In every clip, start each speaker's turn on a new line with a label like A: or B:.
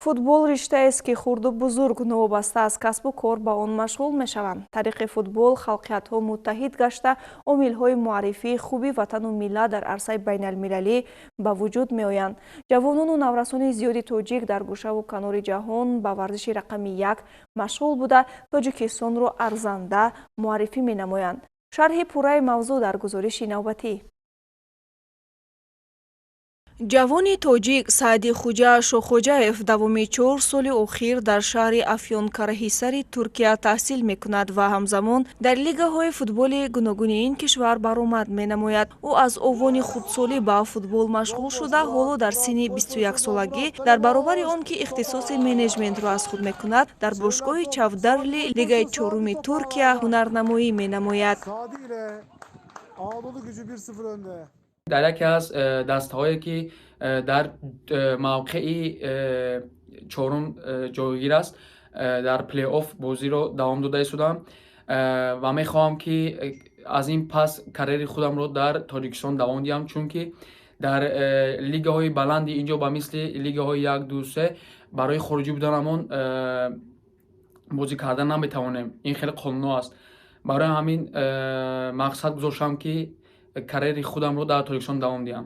A: футбол риштаест ки хурду бузург новобаста аз касбу кор ба он машғул мешаванд. Тариқи футбол халқиятҳо муттаҳид гашта омилҳои муаррифии хуби ватану миллат дар арсаи байналмилалӣ ба вуҷуд меоянд. ҷавонону наврасони зиёди тоҷик дар гӯшаву канори ҷаҳон ба варзиши рақами як машғул буда Тоҷикистонро арзанда муаррифӣ менамоянд. шарҳи пурраи мавзӯъ дар гузориши навбатӣ. ҷавони тоҷик Саъди Хуҷа Шохоҷаев давоми 4 соли охир дар шаҳри Афёнкараҳисари Туркия таҳсил мекунад ва ҳамзамон дар лигаҳои футболи гуногуни ин кишвар баромад менамояд. Ӯ аз овони худсолӣ ба футбол машғул шуда, ҳоло дар синни 21 солагӣ дар баробари он ки ихтисоси менеҷментро аз худ мекунад, дар бошгоҳи Чавдарли лигаи 4-уми Туркия ҳунарнамоӣ менамояд.
B: در یکی از دسته‌هایی که در موقعی چهارم جایگیر است در پلی آف بازی رو دوام داده شدم و میخواهم که از این پس کریر خودم رو در تاجیکستان دوام دهم، چون که در لیگ های بلند اینجا با مثل لیگ های 1 2 3 برای خروجی بودنمون بازی کردن نمیتوانیم. این خیلی قانونی است. برای همین مقصد گذاشتم که карьери худамро дар Тоҷикистон давом диҳам.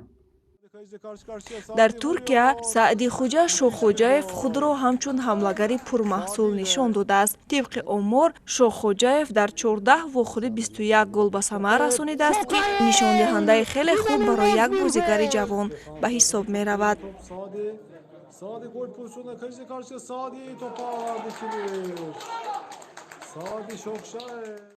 A: дар Туркия Саъди Хуҷа Шохоҷаев худро ҳамчун ҳамлагари пурмаҳсул нишон додааст. Тибқи омор, Шохоҷаев дар 14 вохӯрӣ 21 гол ба самар расонидааст, ки нишондиҳандаи хеле хуб барои як бозигари ҷавон ба ҳисоб меравад.